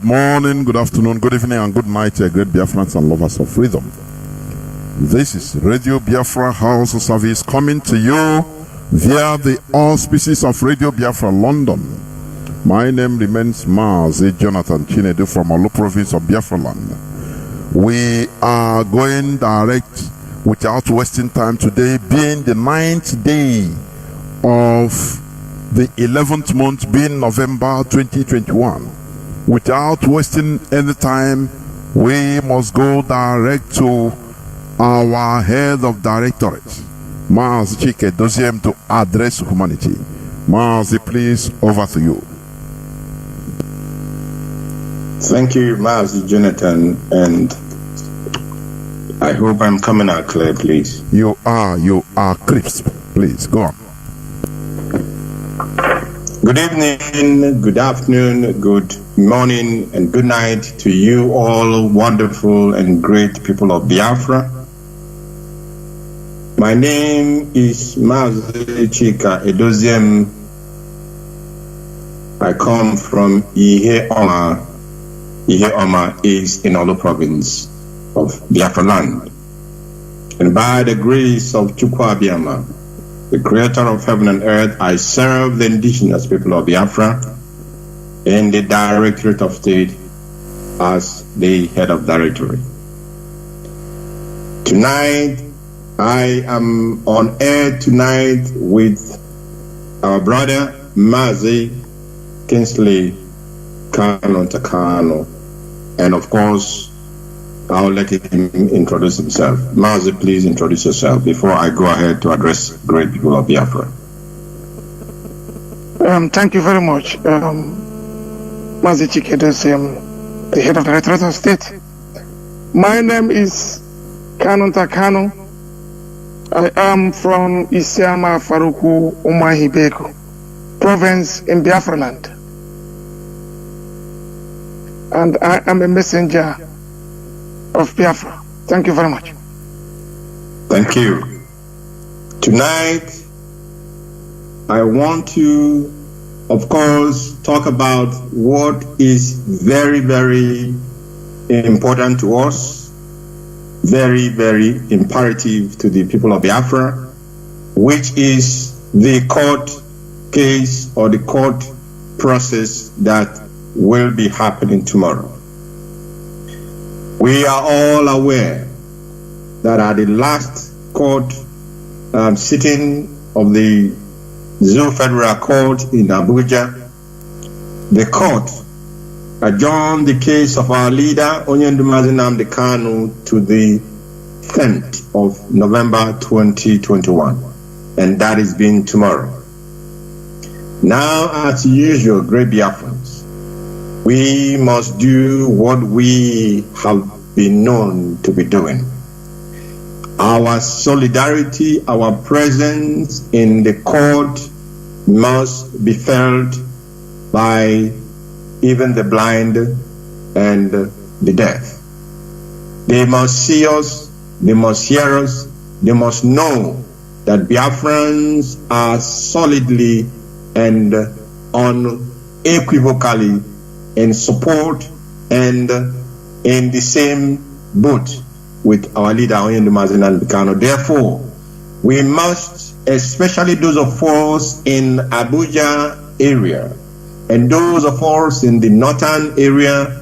Good morning, good afternoon, good evening, and good night, great Biafrans and lovers of freedom. This is Radio Biafra House Service coming to you via the auspices of Radio Biafra London. My name remains Mazi Jonathan Chinedu from Olu province of Biafra land. We are going direct without wasting time today, being the 9th day of the 11th month, being November 2021. Without wasting any time, we must go direct to our head of directorate, Mazi Chika Edoziem, to address humanity. Mazi, please, over to you. Thank you, Mazi Jonathan, and I hope I'm coming out clear, please. You are crisp. Please, go on. Good evening, good afternoon, good morning, and good night to you all wonderful and great people of Biafra. My name is Mazi Chika Edoziem. I come from Ihe-Oma. Ihe-Oma is in Olu province of Biafra land. And by the grace of Chukwu Abiyama, the creator of heaven and earth, I serve the indigenous people of Biafra in the Directorate of State as the head of Directorate. Tonight, I am on air tonight with our brother Mazi Kingsley Takano, and of course, I'll let him introduce himself. Mazi, please introduce yourself before I go ahead to address great people of Biafra. Thank you very much. Mazi Chika Edoziem, the head of the Directorate of State. My name is Takano. I am from Isiama Faruku Umahibeko province in Biafra land. And I am a messenger of Biafra. Thank you very much. Thank you. Tonight, I want to, of course, talk about what is very, very important to us, very, very imperative to the people of Biafra, which is the court case or the court process that will be happening tomorrow. We are all aware that at the last court sitting of the Zoo Federal Court in Abuja, the court adjourned the case of our leader, Onyendumazi Nnamdi Kanu, to the 10th of November 2021, and that is being tomorrow. Now, as usual, great Biafrans, we must do what we have been known to be doing. Our solidarity, our presence in the court must be felt by even the blind and the deaf. They must see us, they must hear us, they must know that Biafrans are solidly and unequivocally in support and in the same boat with our leader Onyendumazi Nnamdi Kanu. Therefore, we must, especially those of us in Abuja area, and those of us in the northern area,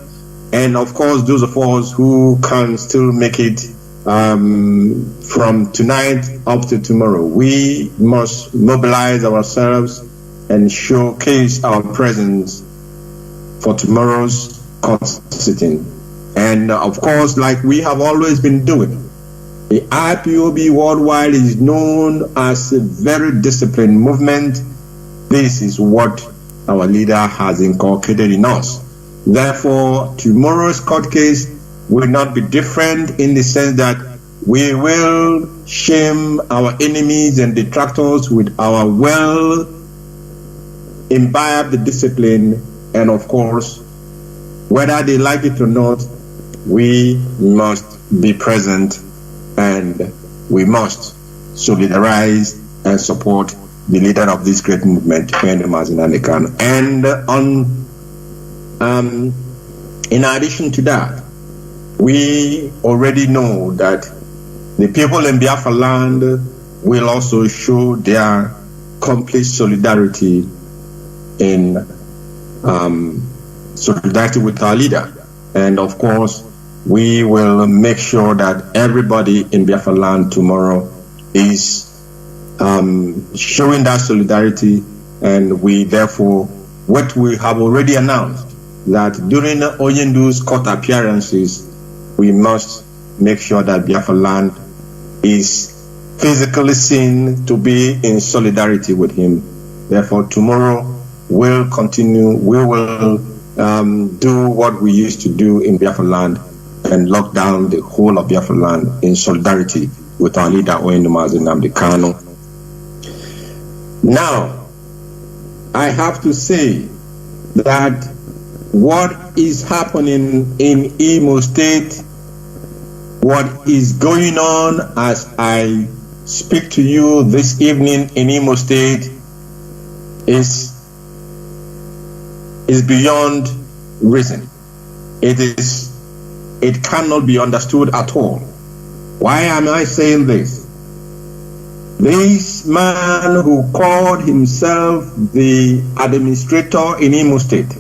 and of course those of us who can still make it from tonight up to tomorrow, we must mobilize ourselves and showcase our presence for tomorrow's court sitting. And of course, like we have always been doing, the IPOB worldwide is known as a very disciplined movement. This is what our leader has inculcated in us. Therefore, tomorrow's court case will not be different in the sense that we will shame our enemies and detractors with our well imbibed discipline. And of course, whether they like it or not, we must be present and we must solidarize and support the leader of this great movement, Onyendumazi Nnamdi Kanu. And on In addition to that, we already know that the people in Biafra land will also show their complete solidarity in solidarity with our leader. And of course, we will make sure that everybody in Biafra land tomorrow is showing that solidarity. And we therefore, what we have already announced, that during Oyendu's court appearances, we must make sure that Biafra land is physically seen to be in solidarity with him. Therefore, tomorrow we'll continue, we will do what we used to do in Biafra land and lock down the whole of Biafra land in solidarity with our leader, Mazi Kanu. Now, I have to say that what is happening in Imo State, what is going on as I speak to you this evening in Imo State is beyond reason. It cannot be understood at all. Why am I saying this? This man who called himself the administrator in Imo State,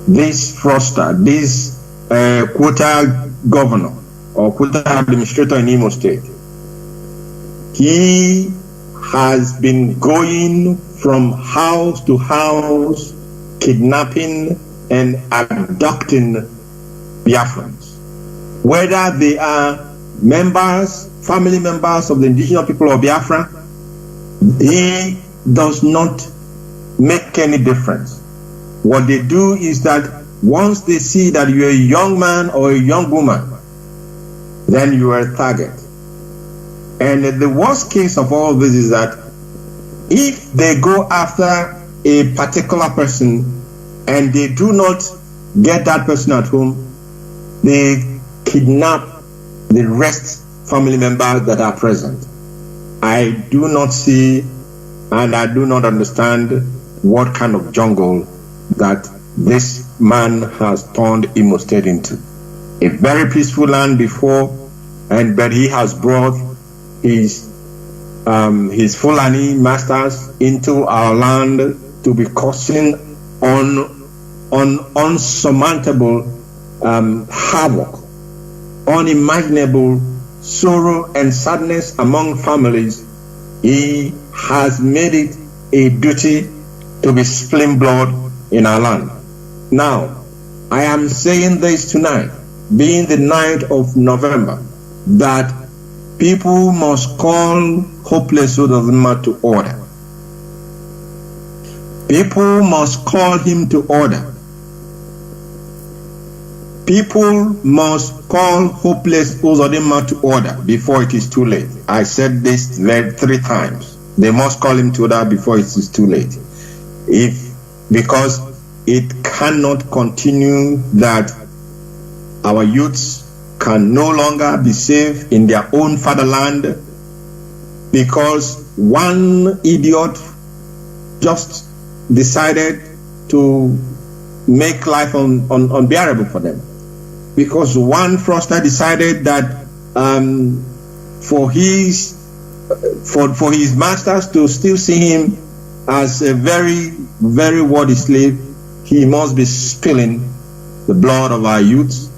this fraudster, this quota governor or quota administrator in Imo State, he has been going from house to house, kidnapping and abducting Biafrans, whether they are members, family members of the indigenous people of Biafra. He does not make any difference. What they do is that once they see that you're a young man or a young woman, then you are a target. And the worst case of all this is that if they go after a particular person and they do not get that person at home, they kidnap the rest family members that are present. I do not see and I do not understand what kind of jungle that this man has turned Imo State into. A very peaceful land before, but he has brought his Fulani masters into our land to be causing unsurmountable havoc, unimaginable sorrow and sadness among families. He has made it a duty to be spilling blood in our land. Now, I am saying this tonight, being the 9th of November, that people must call hopeless Edoziem to order. People must call him to order. People must call hopeless Edoziem to order before it is too late. I said this 3 times. They must call him to order before it is too late. Because it cannot continue that our youths can no longer be safe in their own fatherland because one idiot just decided to make life unbearable for them. Because one fraudster decided that for his masters to still see him as a very, very worthy slave, he must be spilling the blood of our youths,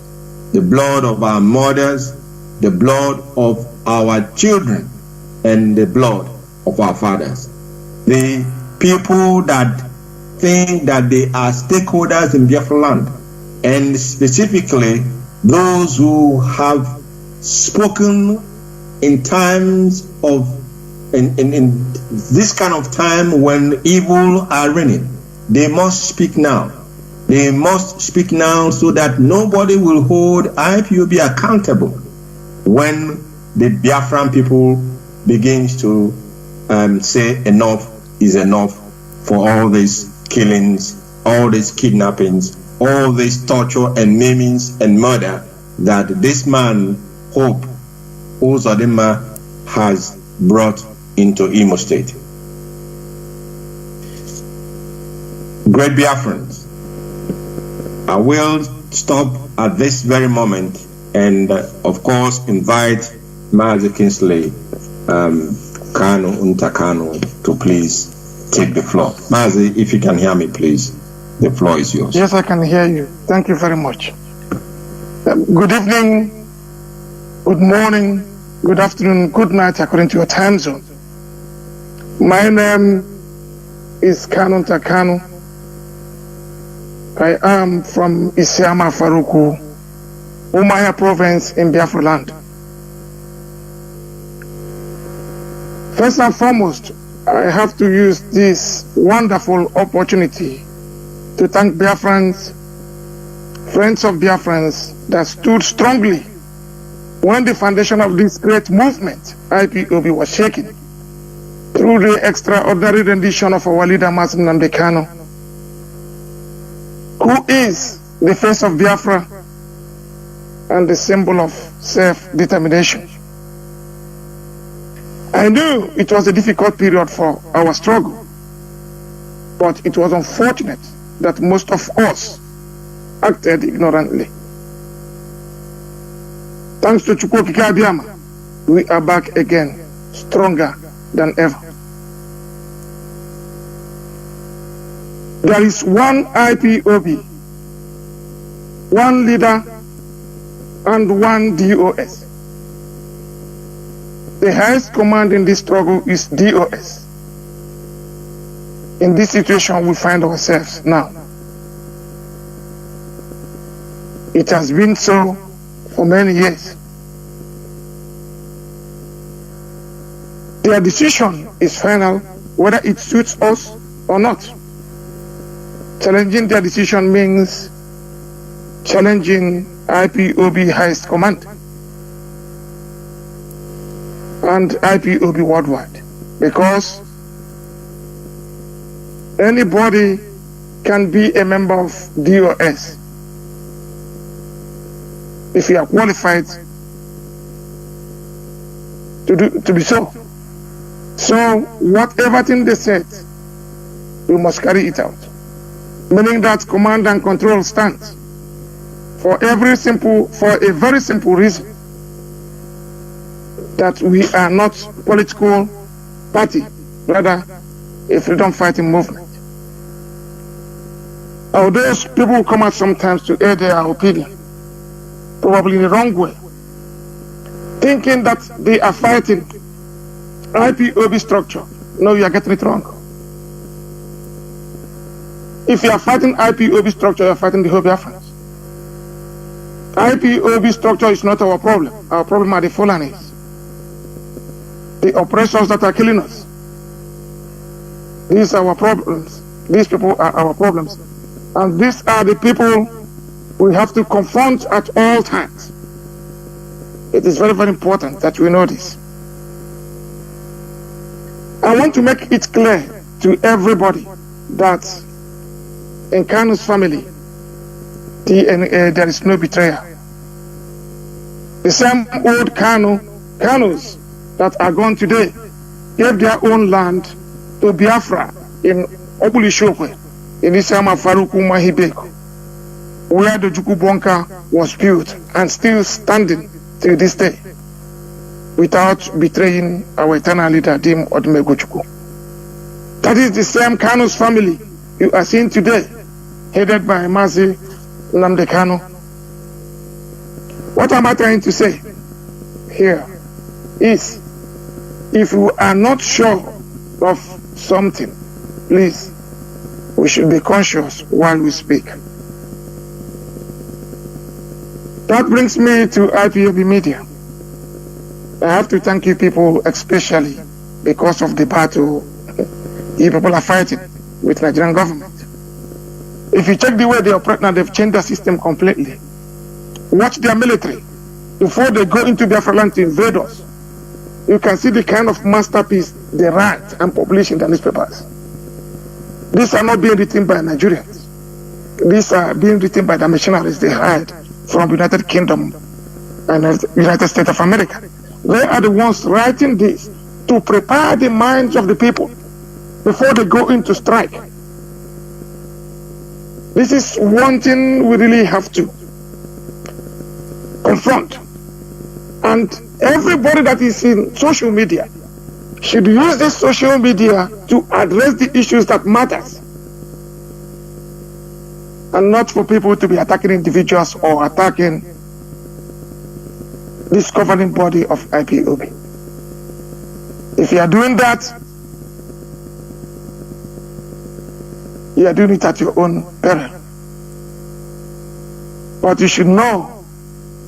the blood of our mothers, the blood of our children, and the blood of our fathers. The people that think that they are stakeholders in Biafra land, and specifically those who have spoken in times of in this kind of time when evil are reigning, they must speak now. They must speak now so that nobody will hold IPOB accountable when the Biafran people begins to say enough is enough for all these killings, all these kidnappings, all this torture and maimings and murder that this man, Hope Edoziem, has brought into Imo State. Great Biafrans, I will stop at this very moment and, of course, invite Mazi Kingsley Kanu Untakanu to please take the floor. Mazi, if you can hear me, please, the floor is yours. Yes, I can hear you. Thank you very much. Good evening, good morning, good afternoon, good night, according to your time zone. My name is Kanu Untakanu. I am from Isiama Faruku, Umaya province in Biafra land. First and foremost, I have to use this wonderful opportunity to thank Biafrans, friends of Biafrans that stood strongly when the foundation of this great movement, IPOB, was shaken through the extraordinary rendition of our leader, Mazi Kanu, who is the face of Biafra and the symbol of self-determination. I knew it was a difficult period for our struggle, but it was unfortunate that most of us acted ignorantly. Thanks to Chika, we are back again, stronger than ever. There is one IPOB, one leader, and one DOS. The highest command in this struggle is DOS. In this situation we find ourselves now. It has been so for many years. Their decision is final, whether it suits us or not. Challenging their decision means challenging IPOB highest command and IPOB worldwide, because anybody can be a member of DOS if you are qualified to be so. So whatever thing they said, we must carry it out, meaning that command and control stands for a very simple reason, that we are not political party, rather a freedom fighting movement. Although people come out sometimes to air their opinion, probably in the wrong way, thinking that they are fighting IPOB structure. No, you are getting it wrong. If you are fighting IPOB structure, you are fighting the whole Biafrans. IPOB structure is not our problem. Our problem are the Fulanis, the oppressors that are killing us. These are our problems. These people are our problems. And these are the people we have to confront at all times. It is very, very important that we know this. I want to make it clear to everybody that in Kanu's family, there is no betrayal. The same old Kanus that are gone today gave their own land to Biafra in Obulishokwe, in Isama Faruku Mahibeko, where the Juku bunker was built and still standing till this day, without betraying our eternal leader, Dim Odmegochuku. That is the same Kanu's family you are seeing today, headed by Mazi Kanu. What am I trying to say here is, if you are not sure of something, please, we should be conscious while we speak. That brings me to IPOB media. I have to thank you people, especially because of the battle you people are fighting with Nigerian government. If you check the way they operate now, they've changed the system completely. Watch their military before they go into Biafra land to invade us. You can see the kind of masterpiece they write and publish in the newspapers. These are not being written by Nigerians. These are being written by the missionaries they hired from United Kingdom and United States of America. They are the ones writing this to prepare the minds of the people before they go into strike. This is one thing we really have to the front. And everybody that is in social media should use this social media to address the issues that matters, and not for people to be attacking individuals or attacking this governing body of IPOB. If you are doing that, you are doing it at your own peril. But you should know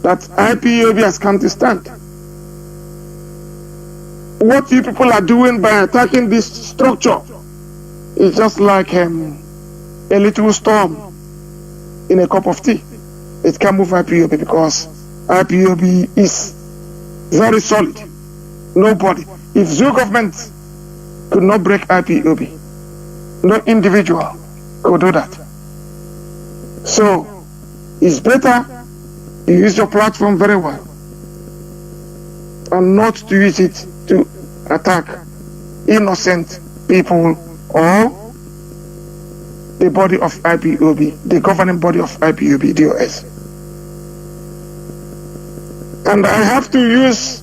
that IPOB has come to stand. What you people are doing by attacking this structure is just like a little storm in a cup of tea. It can move IPOB because IPOB is very solid. Nobody. If Zoo government could not break IPOB, no individual could do that. So it's better you use your platform very well and not to use it to attack innocent people or the body of IPOB, the governing body of IPOB, DOS. And I have to use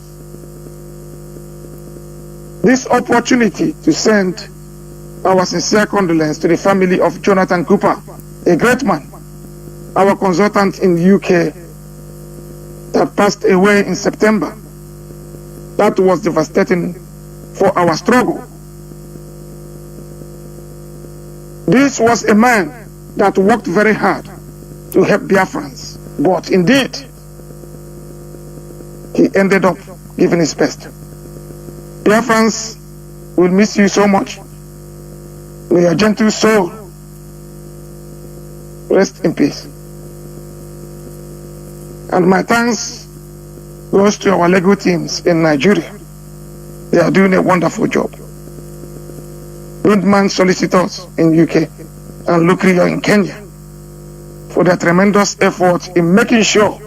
this opportunity to send our sincere condolence to the family of Jonathan Cooper, a great man, our consultant in the UK that passed away in September. That was devastating for our struggle. This was a man that worked very hard to help Biafrans, but indeed, he ended up giving his best. Biafrans will miss you so much. May your gentle soul rest in peace. And my thanks goes to our legal teams in Nigeria. They are doing a wonderful job. Windman solicitors in UK and Lukrio in Kenya for their tremendous effort in making sure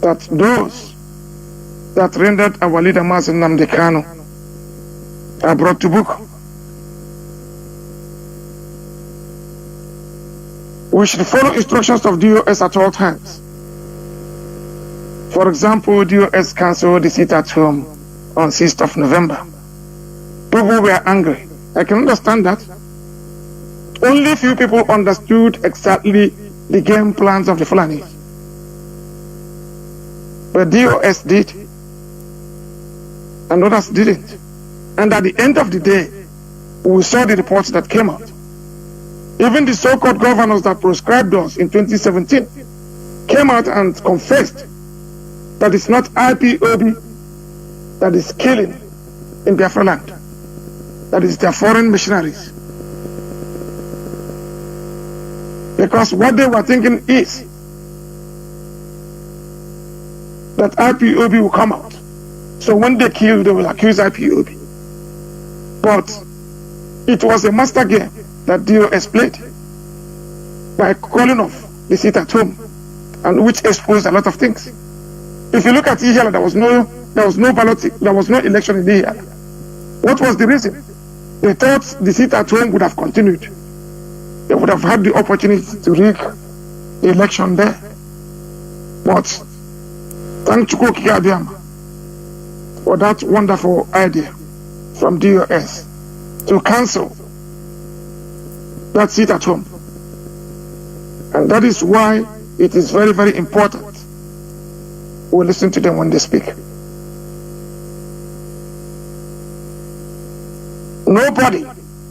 that those that rendered our leader Mazi are brought to book. We should follow instructions of DOS at all times. For example, DOS cancelled the sit at home on 6th of November. People were angry. I can understand that. Only few people understood exactly the game plans of the Fulani. But DOS did, and others didn't. And at the end of the day, we saw the reports that came out. Even the so-called governors that proscribed us in 2017 came out and confessed that it's not IPOB that is killing in Biafra land. That is their foreign missionaries. Because what they were thinking is that IPOB will come out. So when they kill, they will accuse IPOB. But it was a master game that DOS played by calling off the sit at home, and which exposed a lot of things. If you look at Ihiala, there was no ballot, there was no election in Ihiala. What was the reason? They thought the sit at home would have continued. They would have had the opportunity to rig the election there. But thank Chika for that wonderful idea from DOS to cancel that sit at home. And that is why it is very, very important we listen to them when they speak. Nobody,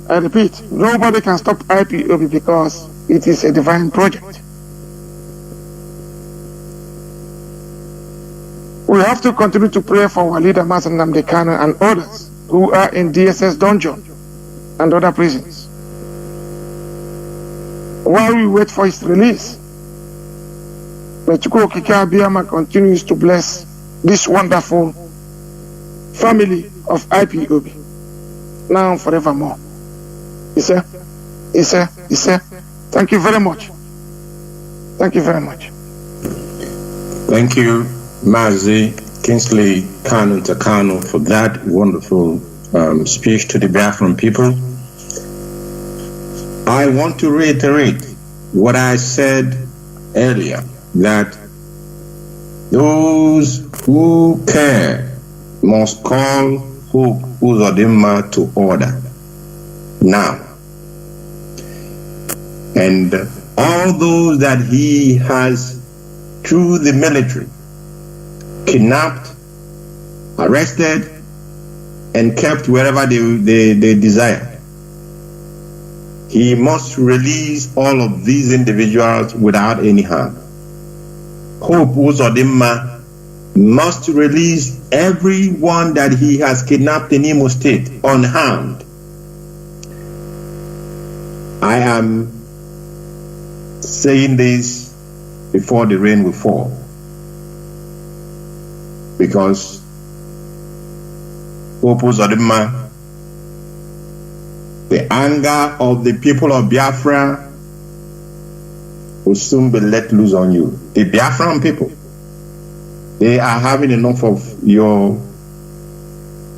I repeat, nobody can stop IPOB because it is a divine project. We have to continue to pray for our leader Mazi and others who are in DSS dungeon and other prisons. While we wait for his release, may Chika continues to bless this wonderful family of IPOB, now and forevermore. He said, thank you very much. Thank you very much. Thank you, Mazi Kingsley Kanu Takano, for that wonderful speech to the Biafran people. I want to reiterate what I said earlier, that Those who care must call Hope Uzodimma to order now. And all those that he has, through the military, kidnapped, arrested, and kept wherever they desire, he must release all of these individuals without any harm. Hope Uzodimma must release everyone that he has kidnapped in Imo State unharmed. I am saying this before the rain will fall, because Hope Uzodimma, the anger of the people of Biafra will soon be let loose on you. The Biafran people, they are having enough of your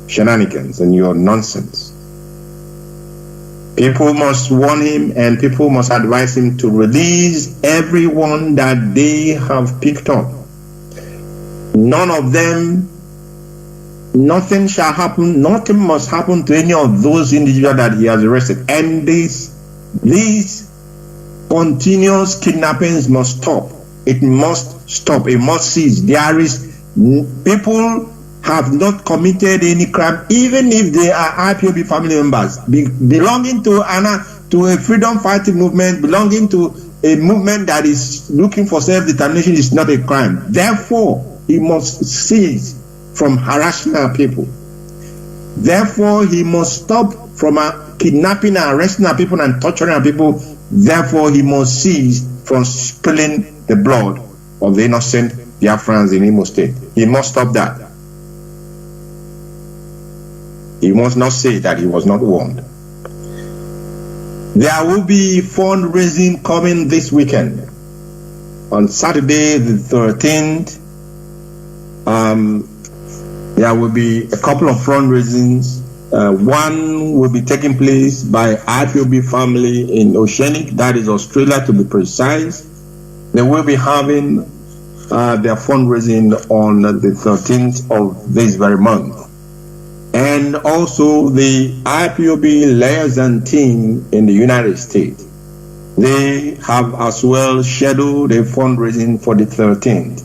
shenanigans and your nonsense. People must warn him, and people must advise him to release everyone that they have picked up. None of them, nothing shall happen, nothing must happen to any of those individuals that he has arrested. And these continuous kidnappings must stop. It must stop. It must cease. People have not committed any crime, even if they are IPOB family members, belonging to a freedom fighting movement, belonging to a movement that is looking for self-determination is not a crime. Therefore, he must cease from harassing our people. Therefore, he must stop from kidnapping and arresting our people and torturing our people. Therefore, he must cease from spilling the blood of the innocent Biafrans in Imo State. He must stop that. He must not say that he was not warned. There will be fundraising coming this weekend. On Saturday the 13th, there will be a couple of fundraisings. One will be taking place by IPOB family in Oceanic, that is Australia to be precise. They will be having their fundraising on the 13th of this very month. And also the IPOB liaison team in the United States, they have as well scheduled a fundraising for the 13th.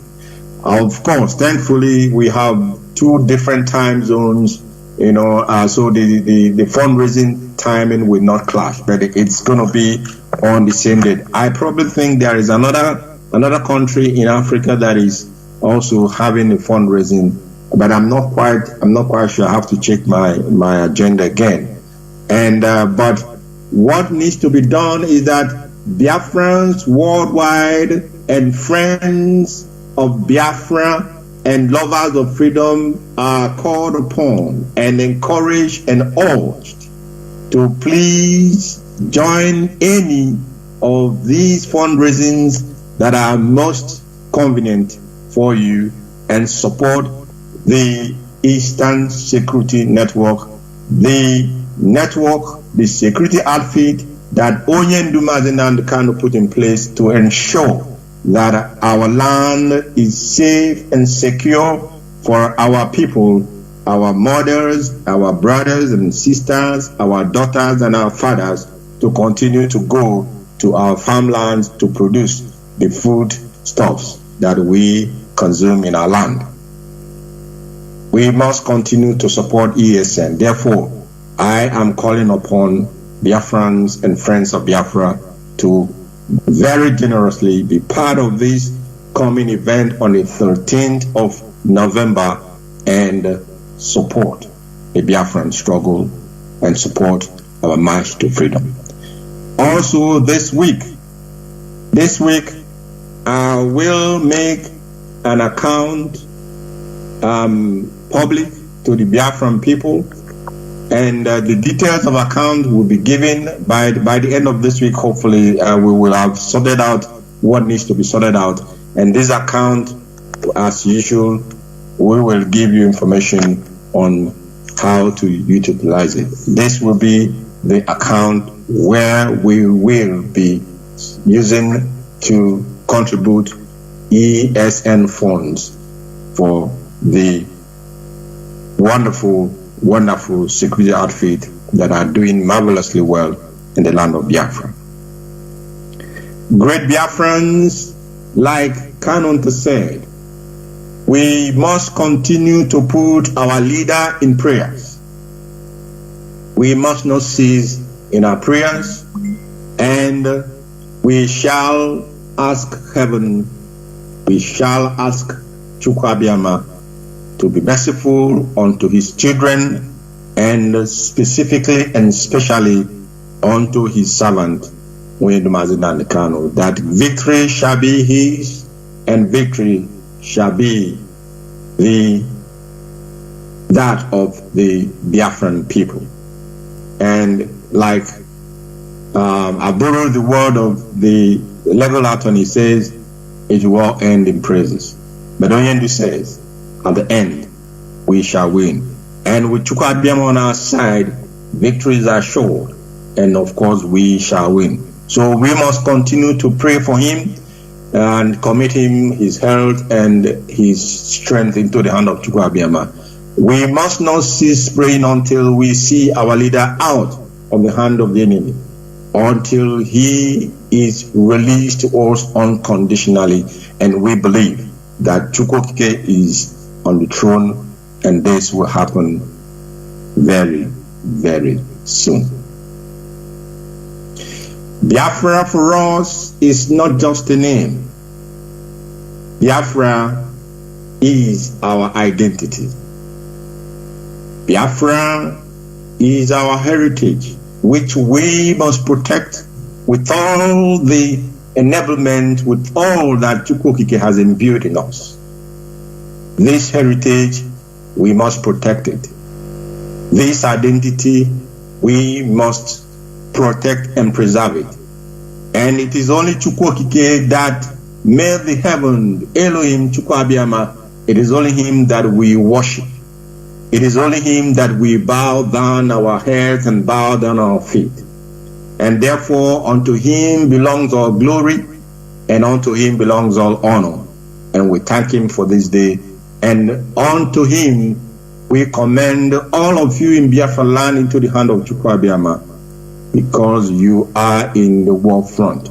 Of course, thankfully, we have two different time zones, so the fundraising timing will not clash, but it's going to be on the same date. I probably think there is another country in Africa that is also having a fundraising, but I'm not quite sure. I have to check my agenda again. And but what needs to be done is that Biafrans worldwide and friends of Biafra and lovers of freedom are called upon and encouraged and urged to please join any of these fundraisings that are most convenient for you and support the Eastern Security Network, the security outfit that Onyendu Mazi Kanu put in place to ensure that our land is safe and secure for our people, our mothers, our brothers and sisters, our daughters and our fathers to continue to go to our farmlands to produce the food stuffs that we consume in our land. We must continue to support ESN. Therefore, I am calling upon Biafrans and friends of Biafra to very generously be part of this coming event on the 13th of November and support the Biafran struggle and support our march to freedom. Also this week I will make an account public to the Biafran people, and the details of account will be given by the end of this week. Hopefully we will have sorted out what needs to be sorted out, and this account, as usual, we will give you information on how to utilize it. This will be the account where we will be using to contribute ESN funds for the wonderful security outfit that are doing marvelously well in the land of Biafra. Great Biafrans, like Kanunta said, we must continue to put our leader in prayers. We must not cease in our prayers, and we shall ask heaven, we shall ask Chukwuabiama to be merciful unto his children, and specifically and especially unto his servant, Mazi Kano, that victory shall be his, and victory shall be that of the Biafran people. And like I borrowed the word of the legal attorney, says it will all end in praises. But Onyendu says, at the end, we shall win. And with Chukwuabiama on our side, victories are assured. And of course, we shall win. So we must continue to pray for him and commit him, his health and his strength into the hand of Chukwuabiama. We must not cease praying until we see our leader out of the hand of the enemy, until he is released to us unconditionally. And we believe that Chukwuokike is on the throne, and this will happen very, very soon. Biafra for us is not just a name. Biafra is our identity. Biafra is our heritage, which we must protect with all the enablement, with all that Chukwuokike has imbued in us. This heritage, we must protect it. This identity, we must protect and preserve it. And it is only Chukwuokike that made the heaven, Elohim Chukwuabiama. It is only him that we worship. It is only him that we bow down our heads and bow down our feet. And therefore unto him belongs all glory, and unto him belongs all honor. And we thank him for this day. And unto him we commend all of you in Biafra land into the hand of Chukwuabiama, because you are in the war front.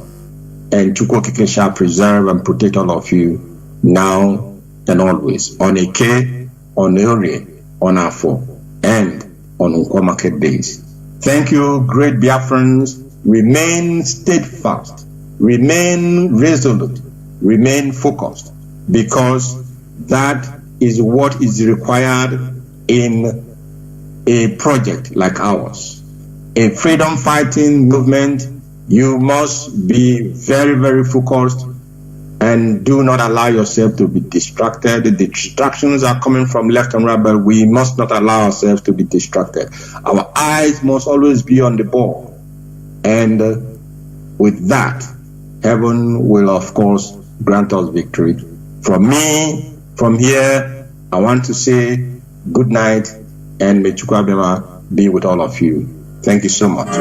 And Chukwuokike shall preserve and protect all of you now and always, on Eke, on Ori, on Afo, and on Nkwo market days. Thank you, great Biafrans. Remain steadfast, remain resolute, remain focused, because that is what is required in a project like ours. A freedom fighting movement, you must be very, very focused and do not allow yourself to be distracted. The distractions are coming from left and right, but we must not allow ourselves to be distracted. Our eyes must always be on the ball. And with that, heaven will, of course, grant us victory. From me, from here, I want to say good night, and may Chukwuabiama be with all of you. Thank you so much.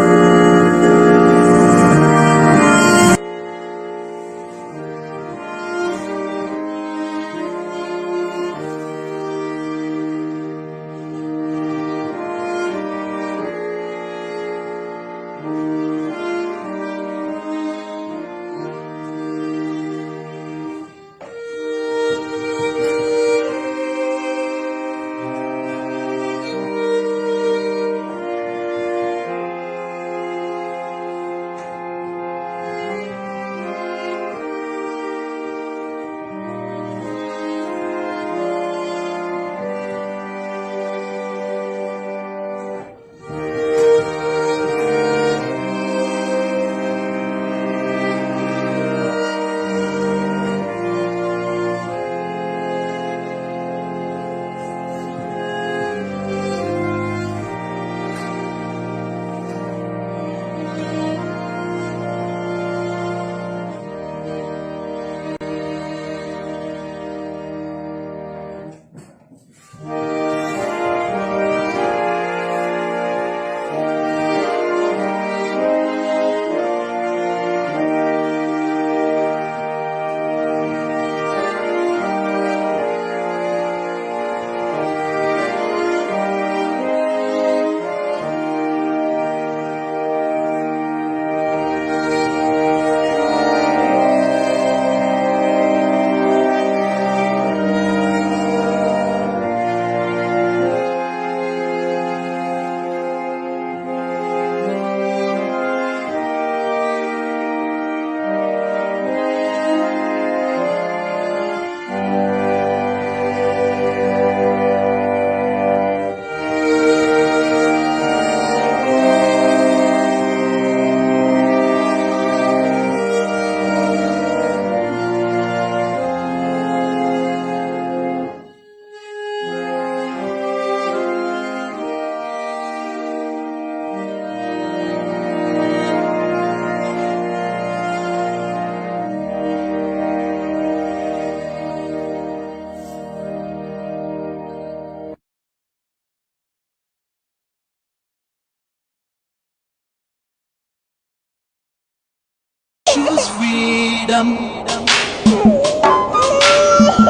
choose freedom.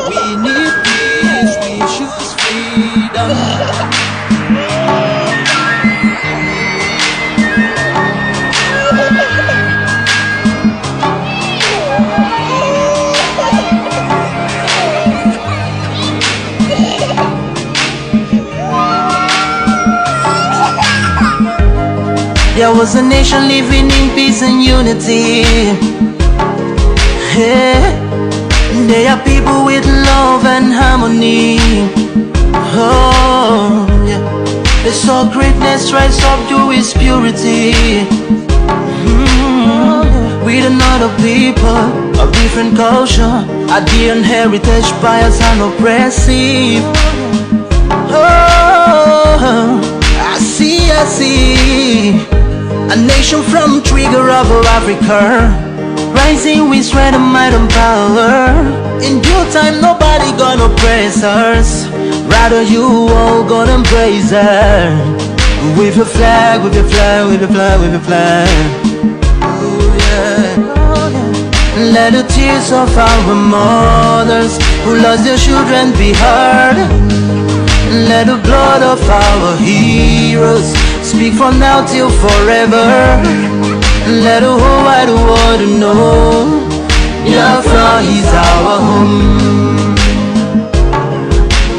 We need peace, we choose freedom. There was a nation living in peace and unity. Yeah. They are people with love and harmony. Oh, yeah. They saw greatness rise up to its purity. With another people of different culture, ideal and heritage, bias and oppressive. Oh, I see. A nation from trigger of Africa, rising with strength and might and power. In due time, nobody gonna praise us. Rather, you all gonna embrace her. With your flag, with your flag, with your flag, with your flag. Oh yeah. Let the tears of our mothers who lost their children be heard. Let the blood of our heroes speak from now till forever. Let the whole wide world know Biafra is our home.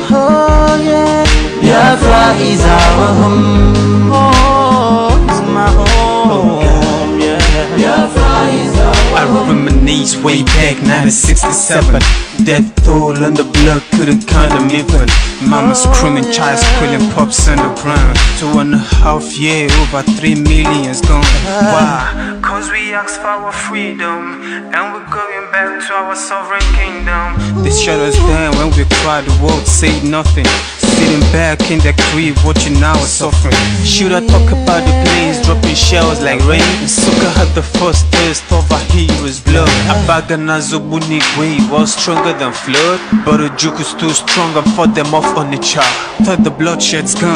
Oh yeah, Biafra is our home. Oh, it's my home. Yeah, Biafra is our home. I reminisce way back 1967. Death toll and the blood couldn't count them even. Mama screaming, child squealing, pops on the ground. 2.5 years, over 3 million's gone. Why? Cause we asked for our freedom, and we're going back to our sovereign kingdom. They shut us down when we cried, the world said nothing. Sitting back in the crib, watching our suffering. Should I talk about the planes dropping shells like rain? Suka had the first taste of a hero's blood. Abagana Zobunigwe was stronger than flood, but the juke is too strong and fought them off on the chart. Thought the bloodshed's gone,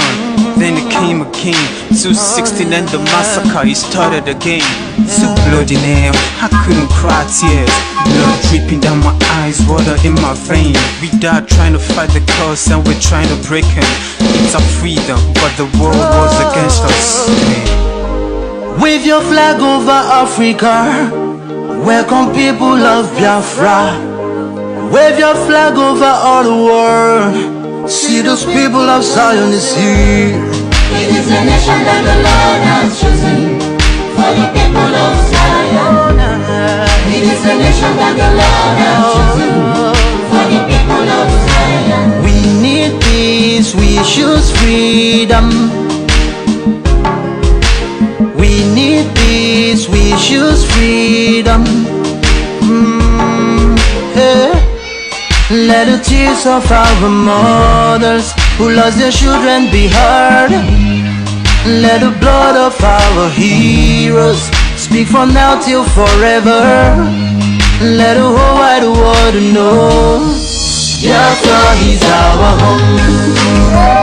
then it came again. 216 and the massacre, it started again. So bloody name, I couldn't cry tears. Blood dripping down my eyes, water in my vein. We died trying to fight the cause and we're trying to break him. It's our freedom, but the world was against us. Wave your flag over Africa. Welcome people of Biafra. Wave your flag over all the world. See those people of Zion is here. It is a nation that the Lord has chosen for the people of Zion. It is a nation that the Lord has chosen for the people of Zion. We need peace, we choose freedom. We need peace, we choose freedom. Hey. Let the tears of our mothers who lost their children be heard. Let the blood of our heroes speak from now till forever. Let the whole wide world know Biafra is our home.